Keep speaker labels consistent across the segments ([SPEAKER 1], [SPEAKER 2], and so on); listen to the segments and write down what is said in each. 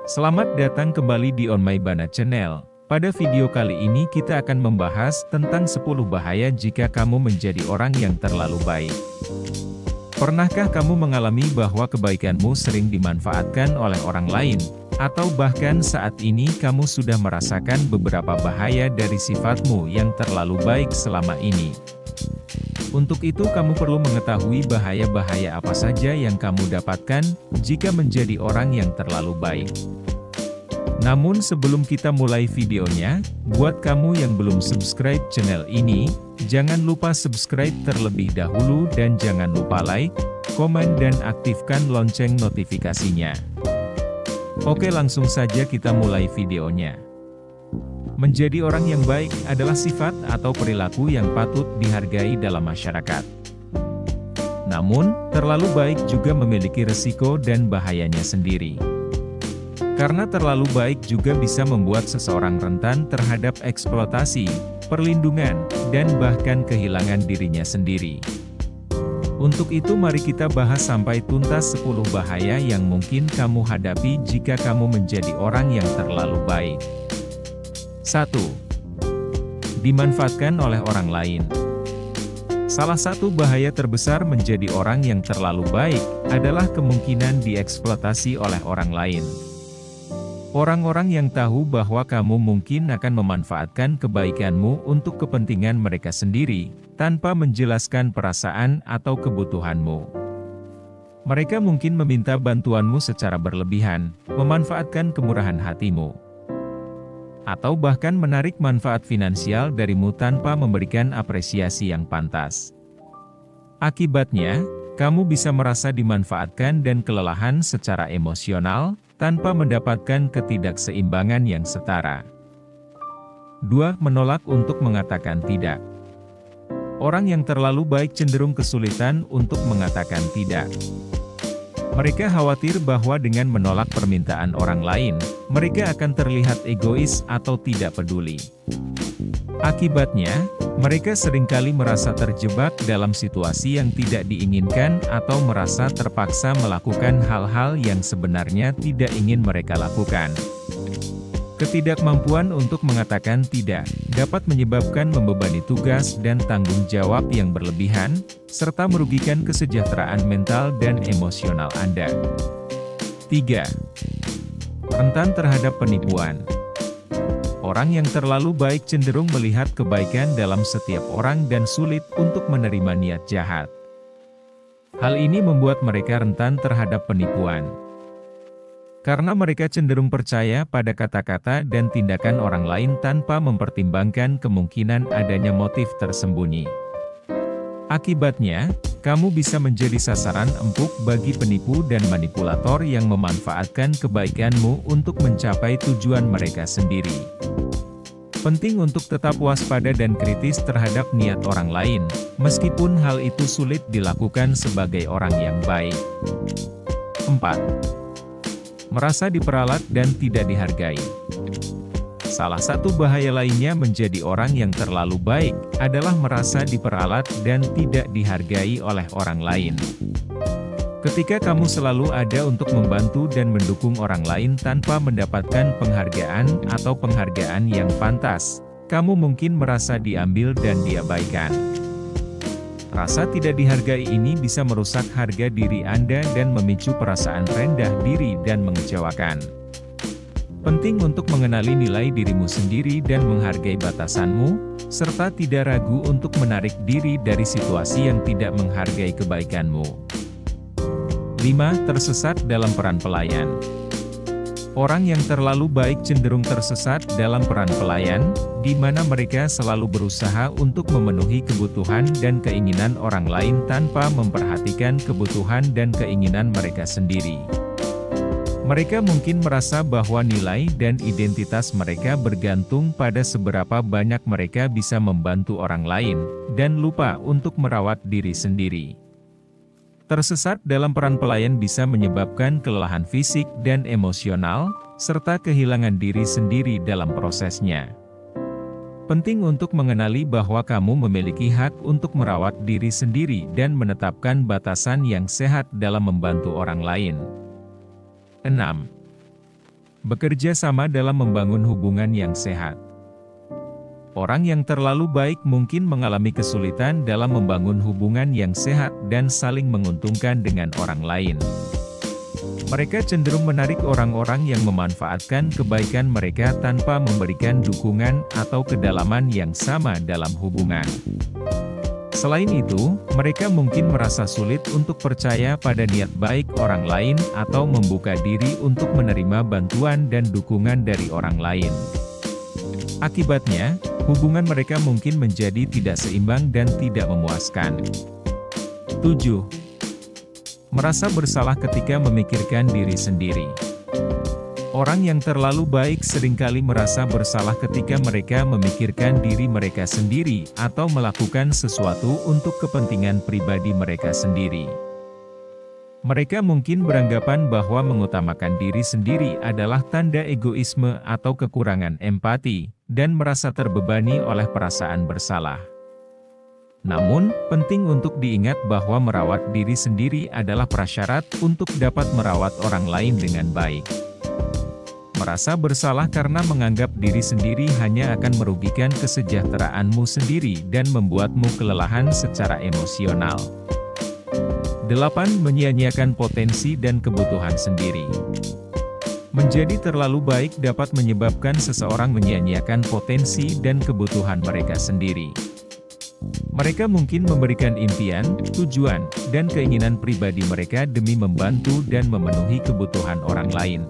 [SPEAKER 1] Selamat datang kembali di On My Bana Channel. Pada video kali ini kita akan membahas tentang 10 bahaya jika kamu menjadi orang yang terlalu baik. Pernahkah kamu mengalami bahwa kebaikanmu sering dimanfaatkan oleh orang lain? Atau bahkan saat ini kamu sudah merasakan beberapa bahaya dari sifatmu yang terlalu baik selama ini? Untuk itu kamu perlu mengetahui bahaya-bahaya apa saja yang kamu dapatkan jika menjadi orang yang terlalu baik. Namun sebelum kita mulai videonya, buat kamu yang belum subscribe channel ini, jangan lupa subscribe terlebih dahulu dan jangan lupa like, komen dan aktifkan lonceng notifikasinya. Oke, langsung saja kita mulai videonya. Menjadi orang yang baik adalah sifat atau perilaku yang patut dihargai dalam masyarakat. Namun, terlalu baik juga memiliki resiko dan bahayanya sendiri. Karena terlalu baik juga bisa membuat seseorang rentan terhadap eksploitasi, perlindungan, dan bahkan kehilangan dirinya sendiri. Untuk itu mari kita bahas sampai tuntas 10 bahaya yang mungkin kamu hadapi jika kamu menjadi orang yang terlalu baik. 1. Dimanfaatkan oleh orang lain. Salah satu bahaya terbesar menjadi orang yang terlalu baik adalah kemungkinan dieksploitasi oleh orang lain. Orang-orang yang tahu bahwa kamu mungkin akan memanfaatkan kebaikanmu untuk kepentingan mereka sendiri, tanpa menjelaskan perasaan atau kebutuhanmu. Mereka mungkin meminta bantuanmu secara berlebihan, memanfaatkan kemurahan hatimu, atau bahkan menarik manfaat finansial darimu tanpa memberikan apresiasi yang pantas. Akibatnya, kamu bisa merasa dimanfaatkan dan kelelahan secara emosional, tanpa mendapatkan ketidakseimbangan yang setara. 2. Menolak untuk mengatakan tidak. Orang yang terlalu baik cenderung kesulitan untuk mengatakan tidak. Mereka khawatir bahwa dengan menolak permintaan orang lain, mereka akan terlihat egois atau tidak peduli. Akibatnya, mereka seringkali merasa terjebak dalam situasi yang tidak diinginkan atau merasa terpaksa melakukan hal-hal yang sebenarnya tidak ingin mereka lakukan. Ketidakmampuan untuk mengatakan tidak dapat menyebabkan membebani tugas dan tanggung jawab yang berlebihan, serta merugikan kesejahteraan mental dan emosional Anda. 3. Rentan terhadap penipuan. Orang yang terlalu baik cenderung melihat kebaikan dalam setiap orang dan sulit untuk menerima niat jahat. Hal ini membuat mereka rentan terhadap penipuan. Karena mereka cenderung percaya pada kata-kata dan tindakan orang lain tanpa mempertimbangkan kemungkinan adanya motif tersembunyi. Akibatnya, kamu bisa menjadi sasaran empuk bagi penipu dan manipulator yang memanfaatkan kebaikanmu untuk mencapai tujuan mereka sendiri. Penting untuk tetap waspada dan kritis terhadap niat orang lain, meskipun hal itu sulit dilakukan sebagai orang yang baik. 4. Merasa diperalat dan tidak dihargai. Salah satu bahaya lainnya menjadi orang yang terlalu baik, adalah merasa diperalat dan tidak dihargai oleh orang lain. Ketika kamu selalu ada untuk membantu dan mendukung orang lain tanpa mendapatkan penghargaan atau penghargaan yang pantas, kamu mungkin merasa diambil dan diabaikan. Rasa tidak dihargai ini bisa merusak harga diri Anda dan memicu perasaan rendah diri dan mengecewakan. Penting untuk mengenali nilai dirimu sendiri dan menghargai batasanmu, serta tidak ragu untuk menarik diri dari situasi yang tidak menghargai kebaikanmu. 5. Tersesat dalam peran pelayan. Orang yang terlalu baik cenderung tersesat dalam peran pelayan, di mana mereka selalu berusaha untuk memenuhi kebutuhan dan keinginan orang lain tanpa memperhatikan kebutuhan dan keinginan mereka sendiri. Mereka mungkin merasa bahwa nilai dan identitas mereka bergantung pada seberapa banyak mereka bisa membantu orang lain, dan lupa untuk merawat diri sendiri. Tersesat dalam peran pelayan bisa menyebabkan kelelahan fisik dan emosional, serta kehilangan diri sendiri dalam prosesnya. Penting untuk mengenali bahwa kamu memiliki hak untuk merawat diri sendiri dan menetapkan batasan yang sehat dalam membantu orang lain. 6. Bekerja sama dalam membangun hubungan yang sehat. Orang yang terlalu baik mungkin mengalami kesulitan dalam membangun hubungan yang sehat dan saling menguntungkan dengan orang lain. Mereka cenderung menarik orang-orang yang memanfaatkan kebaikan mereka tanpa memberikan dukungan atau kedalaman yang sama dalam hubungan. Selain itu, mereka mungkin merasa sulit untuk percaya pada niat baik orang lain atau membuka diri untuk menerima bantuan dan dukungan dari orang lain. Akibatnya, hubungan mereka mungkin menjadi tidak seimbang dan tidak memuaskan. 7. Merasa bersalah ketika memikirkan diri sendiri. Orang yang terlalu baik seringkali merasa bersalah ketika mereka memikirkan diri mereka sendiri atau melakukan sesuatu untuk kepentingan pribadi mereka sendiri. Mereka mungkin beranggapan bahwa mengutamakan diri sendiri adalah tanda egoisme atau kekurangan empati, dan merasa terbebani oleh perasaan bersalah. Namun, penting untuk diingat bahwa merawat diri sendiri adalah prasyarat untuk dapat merawat orang lain dengan baik. Merasa bersalah karena menganggap diri sendiri hanya akan merugikan kesejahteraanmu sendiri dan membuatmu kelelahan secara emosional. 8. Menyia-nyiakan potensi dan kebutuhan sendiri. Menjadi terlalu baik dapat menyebabkan seseorang menyia-nyiakan potensi dan kebutuhan mereka sendiri. Mereka mungkin memberikan impian, tujuan, dan keinginan pribadi mereka demi membantu dan memenuhi kebutuhan orang lain.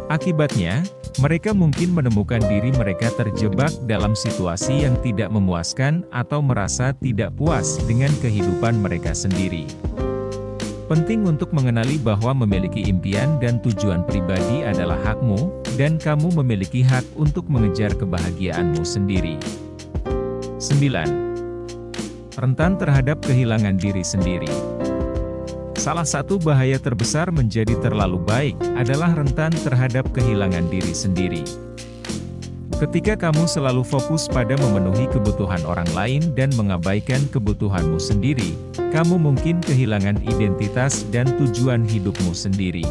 [SPEAKER 1] Akibatnya, mereka mungkin menemukan diri mereka terjebak dalam situasi yang tidak memuaskan atau merasa tidak puas dengan kehidupan mereka sendiri. Penting untuk mengenali bahwa memiliki impian dan tujuan pribadi adalah hakmu, dan kamu memiliki hak untuk mengejar kebahagiaanmu sendiri. 9. Rentan terhadap kehilangan diri sendiri. Salah satu bahaya terbesar menjadi terlalu baik adalah rentan terhadap kehilangan diri sendiri. Ketika kamu selalu fokus pada memenuhi kebutuhan orang lain dan mengabaikan kebutuhanmu sendiri, kamu mungkin kehilangan identitas dan tujuan hidupmu sendiri.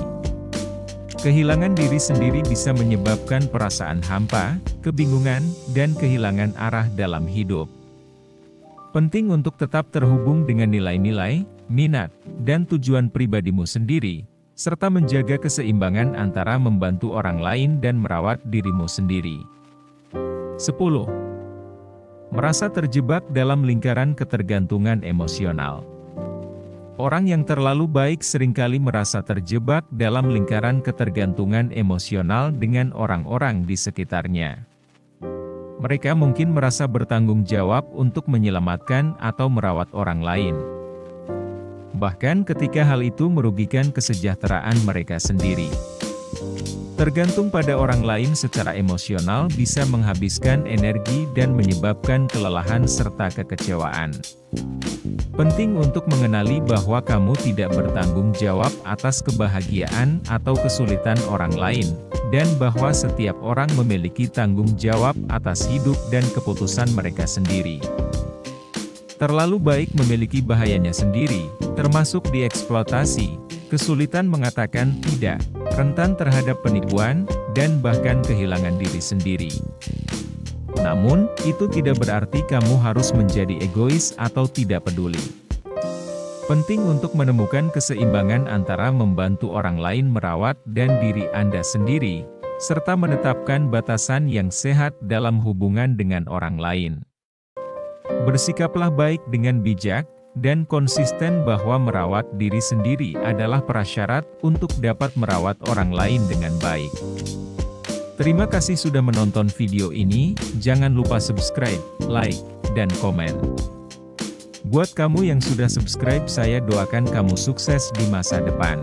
[SPEAKER 1] Kehilangan diri sendiri bisa menyebabkan perasaan hampa, kebingungan, dan kehilangan arah dalam hidup. Penting untuk tetap terhubung dengan nilai-nilai, minat, dan tujuan pribadimu sendiri, serta menjaga keseimbangan antara membantu orang lain dan merawat dirimu sendiri. 10. Merasa terjebak dalam lingkaran ketergantungan emosional. Orang yang terlalu baik seringkali merasa terjebak dalam lingkaran ketergantungan emosional dengan orang-orang di sekitarnya. Mereka mungkin merasa bertanggung jawab untuk menyelamatkan atau merawat orang lain. Bahkan ketika hal itu merugikan kesejahteraan mereka sendiri. Tergantung pada orang lain secara emosional bisa menghabiskan energi dan menyebabkan kelelahan serta kekecewaan. Penting untuk mengenali bahwa kamu tidak bertanggung jawab atas kebahagiaan atau kesulitan orang lain, dan bahwa setiap orang memiliki tanggung jawab atas hidup dan keputusan mereka sendiri. Terlalu baik memiliki bahayanya sendiri, termasuk dieksploitasi, kesulitan mengatakan tidak, rentan terhadap penipuan, dan bahkan kehilangan diri sendiri. Namun, itu tidak berarti kamu harus menjadi egois atau tidak peduli. Penting untuk menemukan keseimbangan antara membantu orang lain merawat dan diri Anda sendiri, serta menetapkan batasan yang sehat dalam hubungan dengan orang lain. Bersikaplah baik dengan bijak, dan konsisten bahwa merawat diri sendiri adalah prasyarat untuk dapat merawat orang lain dengan baik. Terima kasih sudah menonton video ini, jangan lupa subscribe, like, dan komen. Buat kamu yang sudah subscribe, saya doakan kamu sukses di masa depan.